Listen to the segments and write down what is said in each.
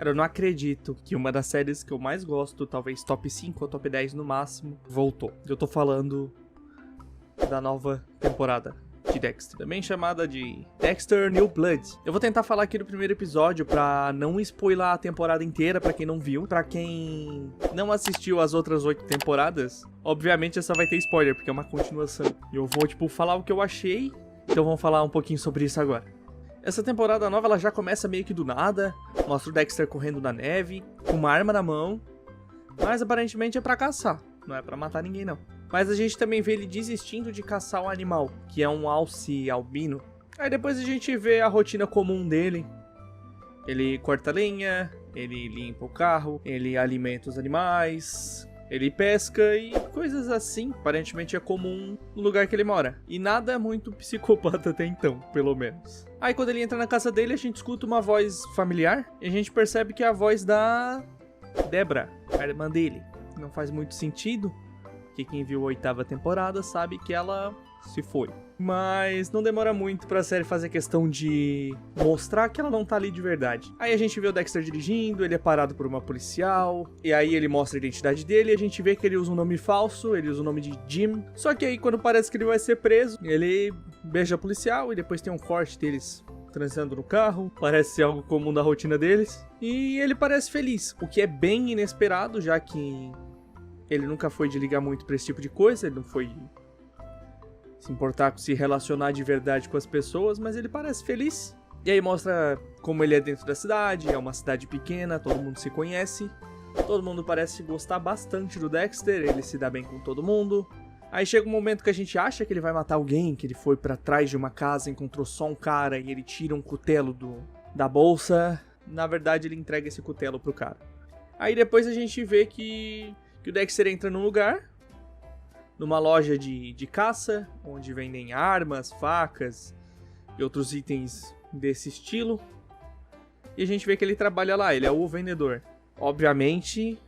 Cara, eu não acredito que uma das séries que eu mais gosto, talvez top 5 ou top 10 no máximo, voltou. Eu tô falando da nova temporada de Dexter, também chamada de Dexter New Blood. Eu vou tentar falar aqui no primeiro episódio pra não spoiler a temporada inteira pra quem não viu. Pra quem não assistiu as outras 8 temporadas, obviamente essa vai ter spoiler, porque é uma continuação. E eu vou, falar o que eu achei, então vamos falar um pouquinho sobre isso agora. Essa temporada nova, ela já começa meio que do nada, mostra o Dexter correndo na neve, com uma arma na mão, mas aparentemente é pra caçar, não é pra matar ninguém não. Mas a gente também vê ele desistindo de caçar um animal, que é um alce albino. Aí depois a gente vê a rotina comum dele. Ele corta lenha, ele limpa o carro, ele alimenta os animais, ele pesca e coisas assim. Aparentemente é comum no lugar que ele mora. E nada muito psicopata até então, pelo menos. Aí quando ele entra na casa dele, a gente escuta uma voz familiar. E a gente percebe que é a voz da Debra, a irmã dele. Não faz muito sentido, porque quem viu a 8ª temporada sabe que ela se foi. Mas não demora muito pra série fazer questão de mostrar que ela não tá ali de verdade. Aí a gente vê o Dexter dirigindo, ele é parado por uma policial, e aí ele mostra a identidade dele, e a gente vê que ele usa um nome falso, ele usa o nome de Jim. Só que aí quando parece que ele vai ser preso, ele beija a policial, e depois tem um corte deles transitando no carro, parece ser algo comum da rotina deles. E ele parece feliz, o que é bem inesperado, já que ele nunca foi de ligar muito pra esse tipo de coisa, ele não foi se importar com se relacionar de verdade com as pessoas, mas ele parece feliz. E aí mostra como ele é dentro da cidade, é uma cidade pequena, todo mundo se conhece, todo mundo parece gostar bastante do Dexter, ele se dá bem com todo mundo. Aí chega um momento que a gente acha que ele vai matar alguém, que ele foi pra trás de uma casa, encontrou só um cara e ele tira um cutelo da bolsa. Na verdade ele entrega esse cutelo pro cara. Aí depois a gente vê que o Dexter entra num lugar, numa loja de caça, onde vendem armas, facas e outros itens desse estilo. E a gente vê que ele trabalha lá, ele é o vendedor. Obviamente,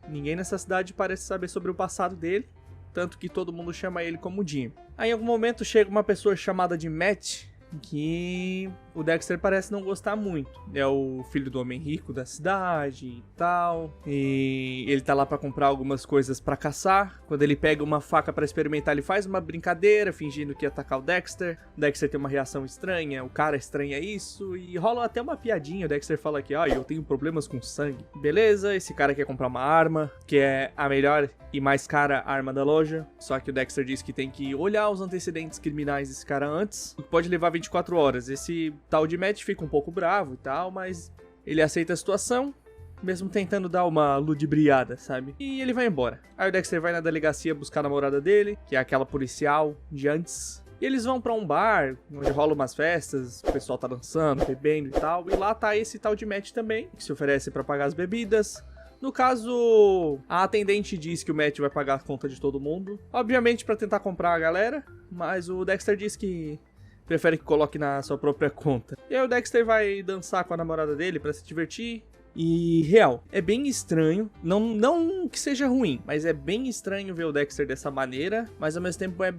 ninguém nessa cidade parece saber sobre o passado dele, tanto que todo mundo chama ele como Jim. Aí em algum momento chega uma pessoa chamada de Matt, que o Dexter parece não gostar muito. É o filho do homem rico da cidade e tal. E ele tá lá pra comprar algumas coisas pra caçar. Quando ele pega uma faca pra experimentar, ele faz uma brincadeira, fingindo que ia atacar o Dexter. O Dexter tem uma reação estranha, o cara estranha isso. E rola até uma piadinha, o Dexter fala que eu tenho problemas com sangue. Beleza, esse cara quer comprar uma arma, que é a melhor e mais cara arma da loja. Só que o Dexter diz que tem que olhar os antecedentes criminais desse cara antes, o que pode levar 24 horas. Esse tal de Matt fica um pouco bravo e tal, mas ele aceita a situação, mesmo tentando dar uma ludibriada, sabe? E ele vai embora. Aí o Dexter vai na delegacia buscar a namorada dele, que é aquela policial de antes. E eles vão pra um bar, onde rolam umas festas, o pessoal tá dançando, bebendo e tal. E lá tá esse tal de Matt também, que se oferece pra pagar as bebidas. No caso, a atendente diz que o Matt vai pagar a conta de todo mundo. Obviamente pra tentar comprar a galera, mas o Dexter diz que prefere que coloque na sua própria conta. E aí o Dexter vai dançar com a namorada dele pra se divertir. E, real, é bem estranho, não que seja ruim, mas é bem estranho ver o Dexter dessa maneira, mas ao mesmo tempo é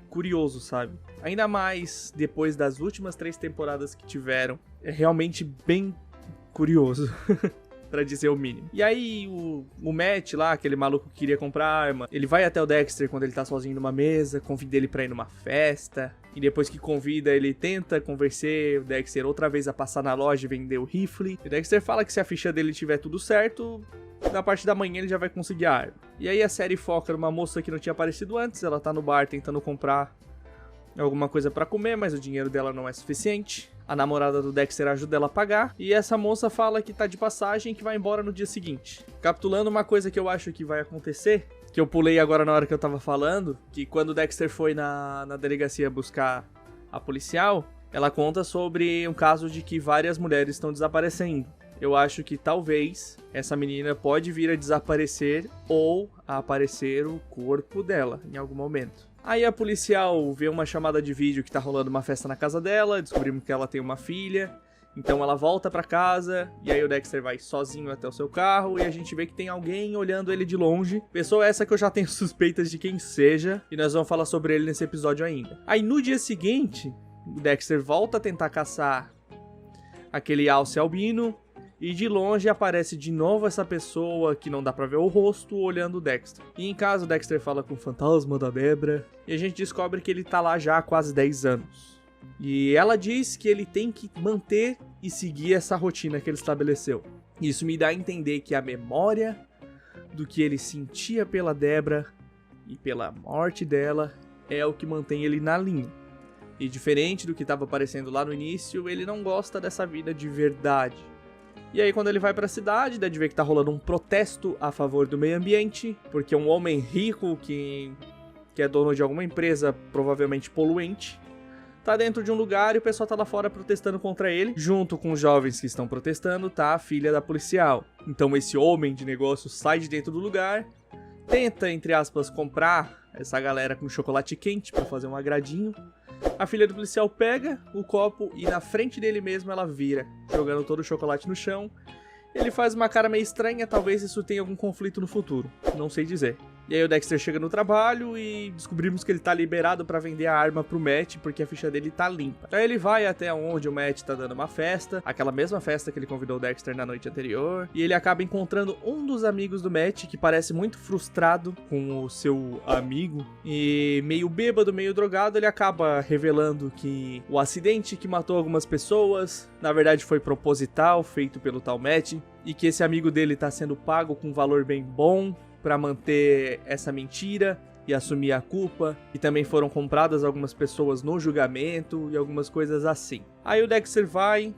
curioso, sabe? Ainda mais depois das últimas 3 temporadas que tiveram, é realmente bem curioso. Pra dizer o mínimo. E aí o Matt lá, aquele maluco que queria comprar arma, ele vai até o Dexter quando ele tá sozinho numa mesa, convida ele pra ir numa festa, e depois que convida ele tenta convencer o Dexter outra vez a passar na loja e vender o rifle. E o Dexter fala que se a ficha dele tiver tudo certo, na parte da manhã ele já vai conseguir a arma. E aí a série foca numa moça que não tinha aparecido antes, ela tá no bar tentando comprar alguma coisa pra comer, mas o dinheiro dela não é suficiente. A namorada do Dexter ajuda ela a pagar, e essa moça fala que tá de passagem e que vai embora no dia seguinte. Capitulando uma coisa que eu acho que vai acontecer, que eu pulei agora na hora que eu tava falando, que quando o Dexter foi na delegacia buscar a policial, ela conta sobre um caso de que várias mulheres estão desaparecendo. Eu acho que talvez essa menina pode vir a desaparecer ou a aparecer o corpo dela em algum momento. Aí a policial vê uma chamada de vídeo que tá rolando uma festa na casa dela, descobrimos que ela tem uma filha, então ela volta pra casa, e aí o Dexter vai sozinho até o seu carro, e a gente vê que tem alguém olhando ele de longe, pessoa essa que eu já tenho suspeitas de quem seja, e nós vamos falar sobre ele nesse episódio ainda. Aí no dia seguinte, o Dexter volta a tentar caçar aquele alce albino, E de longe aparece de novo essa pessoa que não dá pra ver o rosto olhando o Dexter. E em casa o Dexter fala com o fantasma da Debra e a gente descobre que ele tá lá já há quase 10 anos. E ela diz que ele tem que manter e seguir essa rotina que ele estabeleceu. Isso me dá a entender que a memória do que ele sentia pela Debra e pela morte dela é o que mantém ele na linha. E diferente do que estava aparecendo lá no início, ele não gosta dessa vida de verdade. E aí quando ele vai pra cidade, dá de ver que tá rolando um protesto a favor do meio ambiente, porque um homem rico que é dono de alguma empresa provavelmente poluente, tá dentro de um lugar e o pessoal tá lá fora protestando contra ele. Junto com os jovens que estão protestando, tá a filha da policial. Então esse homem de negócio sai de dentro do lugar, tenta, entre aspas, comprar essa galera com chocolate quente pra fazer um agradinho. A filha do policial pega o copo e na frente dele mesmo ela vira, jogando todo o chocolate no chão. Ele faz uma cara meio estranha, talvez isso tenha algum conflito no futuro, não sei dizer. E aí o Dexter chega no trabalho e descobrimos que ele tá liberado pra vender a arma pro Matt, porque a ficha dele tá limpa. Aí ele vai até onde o Matt tá dando uma festa, aquela mesma festa que ele convidou o Dexter na noite anterior, e ele acaba encontrando um dos amigos do Matt, que parece muito frustrado com o seu amigo, e meio bêbado, meio drogado, ele acaba revelando que o acidente que matou algumas pessoas, na verdade foi proposital, feito pelo tal Matt, e que esse amigo dele tá sendo pago com um valor bem bom pra manter essa mentira e assumir a culpa. E também foram compradas algumas pessoas no julgamento e algumas coisas assim. Aí o Dexter vai,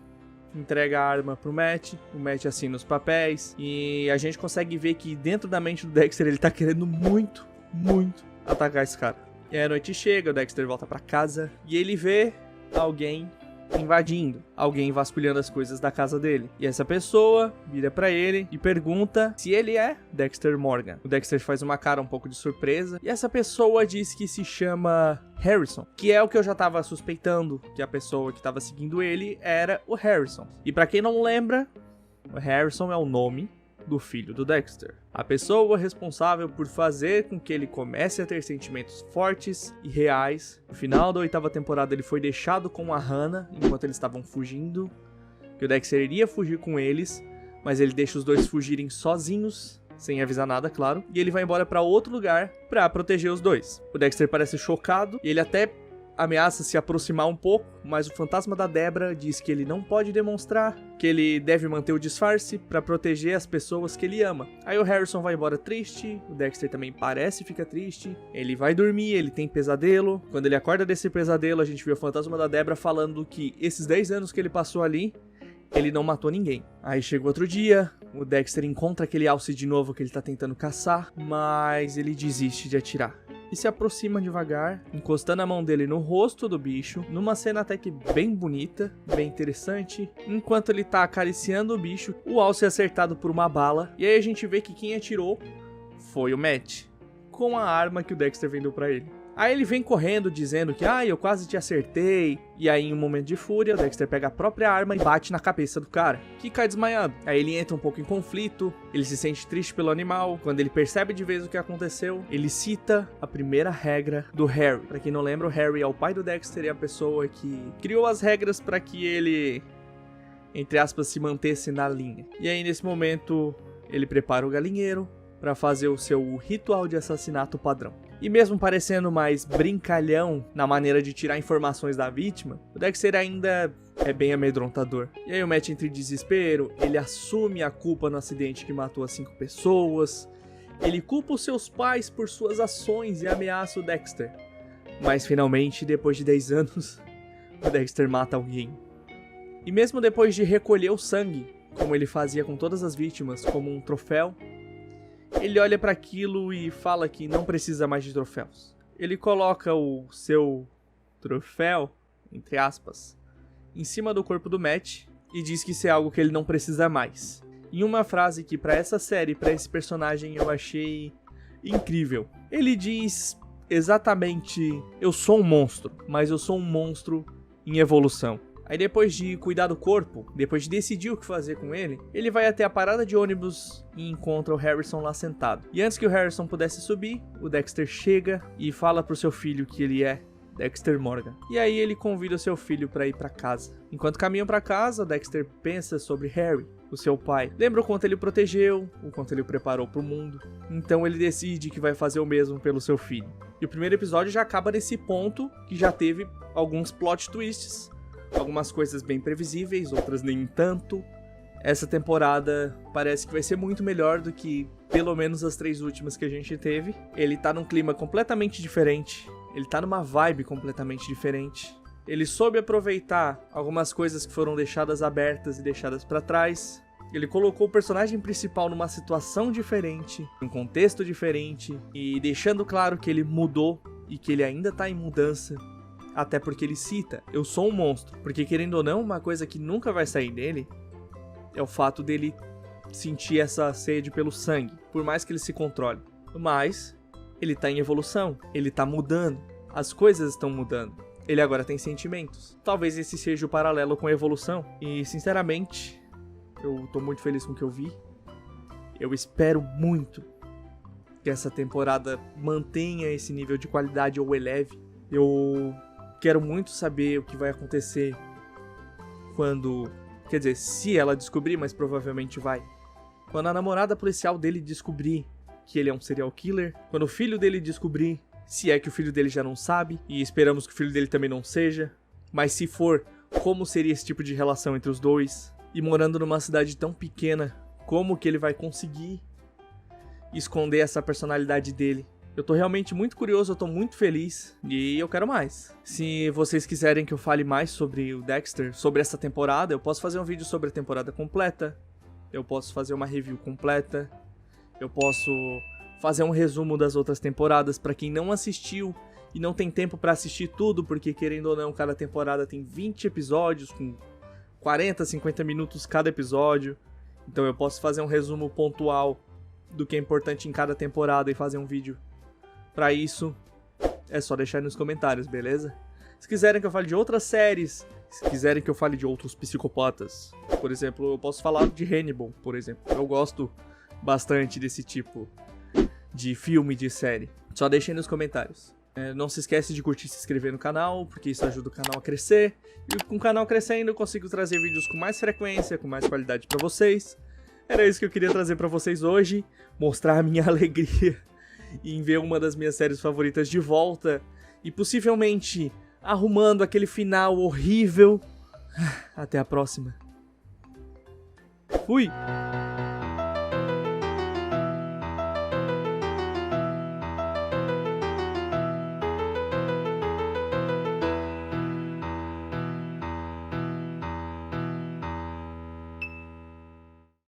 entrega a arma pro Matt, o Matt assina os papéis e a gente consegue ver que dentro da mente do Dexter ele tá querendo muito atacar esse cara. E aí a noite chega, o Dexter volta pra casa e ele vê alguém invadindo, alguém vasculhando as coisas da casa dele. E essa pessoa vira pra ele e pergunta se ele é Dexter Morgan. O Dexter faz uma cara um pouco de surpresa e essa pessoa diz que se chama Harrison, que é o que eu já tava suspeitando, que a pessoa que tava seguindo ele era o Harrison. E pra quem não lembra, o Harrison é o nome do filho do Dexter. A pessoa responsável por fazer com que ele comece a ter sentimentos fortes e reais. No final da 8ª temporada ele foi deixado com a Hannah enquanto eles estavam fugindo, que o Dexter iria fugir com eles, mas ele deixa os dois fugirem sozinhos, sem avisar nada, claro, e ele vai embora pra outro lugar pra proteger os dois. O Dexter parece chocado e ele até ameaça se aproximar um pouco, mas o fantasma da Debra diz que ele não pode demonstrar, que ele deve manter o disfarce pra proteger as pessoas que ele ama. Aí o Harrison vai embora triste, o Dexter também parece ficar triste, ele vai dormir, ele tem pesadelo. Quando ele acorda desse pesadelo, a gente vê o fantasma da Debra falando que esses 10 anos que ele passou ali, ele não matou ninguém. Aí chega outro dia, o Dexter encontra aquele alce de novo que ele tá tentando caçar, mas ele desiste de atirar. E se aproxima devagar, encostando a mão dele no rosto do bicho, numa cena até que bem bonita, bem interessante. Enquanto ele tá acariciando o bicho, o alce é acertado por uma bala, e aí a gente vê que quem atirou foi o Matt, com a arma que o Dexter vendeu pra ele. Aí ele vem correndo dizendo que eu quase te acertei. E aí em um momento de fúria, o Dexter pega a própria arma e bate na cabeça do cara, que cai desmaiado. Aí ele entra um pouco em conflito, ele se sente triste pelo animal. Quando ele percebe de vez o que aconteceu, ele cita a primeira regra do Harry. Pra quem não lembra, o Harry é o pai do Dexter e a pessoa que criou as regras pra que ele, entre aspas, se mantesse na linha. E aí nesse momento, ele prepara o galinheiro pra fazer o seu ritual de assassinato padrão. E mesmo parecendo mais brincalhão na maneira de tirar informações da vítima, o Dexter ainda é bem amedrontador. E aí o Matt entra em desespero, ele assume a culpa no acidente que matou as 5 pessoas, ele culpa os seus pais por suas ações e ameaça o Dexter. Mas finalmente, depois de 10 anos, o Dexter mata alguém. E mesmo depois de recolher o sangue, como ele fazia com todas as vítimas, como um troféu, ele olha para aquilo e fala que não precisa mais de troféus. Ele coloca o seu troféu, entre aspas, em cima do corpo do Matt e diz que isso é algo que ele não precisa mais. Em uma frase que para essa série, para esse personagem, eu achei incrível. Ele diz exatamente: eu sou um monstro, mas eu sou um monstro em evolução. Aí depois de cuidar do corpo, depois de decidir o que fazer com ele, ele vai até a parada de ônibus e encontra o Harrison lá sentado. E antes que o Harrison pudesse subir, o Dexter chega e fala pro seu filho que ele é Dexter Morgan. E aí ele convida o seu filho para ir para casa. Enquanto caminham para casa, Dexter pensa sobre Harry, o seu pai. Lembra o quanto ele protegeu, o quanto ele o preparou para o mundo. Então ele decide que vai fazer o mesmo pelo seu filho. E o primeiro episódio já acaba nesse ponto, que já teve alguns plot twists, algumas coisas bem previsíveis, outras nem tanto. Essa temporada parece que vai ser muito melhor do que pelo menos as 3 últimas que a gente teve. Ele tá num clima completamente diferente, ele tá numa vibe completamente diferente. Ele soube aproveitar algumas coisas que foram deixadas abertas e deixadas pra trás. Ele colocou o personagem principal numa situação diferente, num contexto diferente, e deixando claro que ele mudou e que ele ainda tá em mudança. Até porque ele cita, eu sou um monstro. Porque querendo ou não, uma coisa que nunca vai sair dele é o fato dele sentir essa sede pelo sangue, por mais que ele se controle. Mas ele tá em evolução, ele tá mudando, as coisas estão mudando. Ele agora tem sentimentos. Talvez esse seja o paralelo com a evolução. E sinceramente, eu tô muito feliz com o que eu vi. Eu espero muito que essa temporada mantenha esse nível de qualidade ou eleve. Eu quero muito saber o que vai acontecer quando... Quer dizer, se ela descobrir, mas provavelmente vai. Quando a namorada policial dele descobrir que ele é um serial killer. Quando o filho dele descobrir, se é que o filho dele já não sabe. E esperamos que o filho dele também não seja. Mas se for, como seria esse tipo de relação entre os dois? E morando numa cidade tão pequena, como que ele vai conseguir esconder essa personalidade dele? Eu tô realmente muito curioso, eu tô muito feliz e eu quero mais. Se vocês quiserem que eu fale mais sobre o Dexter, sobre essa temporada, eu posso fazer um vídeo sobre a temporada completa. Eu posso fazer uma review completa. Eu posso fazer um resumo das outras temporadas pra quem não assistiu e não tem tempo pra assistir tudo, porque querendo ou não, cada temporada tem 20 episódios com 40, 50 minutos cada episódio. Então eu posso fazer um resumo pontual do que é importante em cada temporada e fazer um vídeo. Pra isso, é só deixar aí nos comentários, beleza? Se quiserem que eu fale de outras séries, se quiserem que eu fale de outros psicopatas, por exemplo, eu posso falar de Hannibal, por exemplo. Eu gosto bastante desse tipo de filme, de série. Só deixem nos comentários. Não se esquece de curtir e se inscrever no canal, porque isso ajuda o canal a crescer. E com o canal crescendo, eu consigo trazer vídeos com mais frequência, com mais qualidade pra vocês. Era isso que eu queria trazer pra vocês hoje, mostrar a minha alegria em ver uma das minhas séries favoritas de volta e possivelmente arrumando aquele final horrível. Até a próxima. Fui!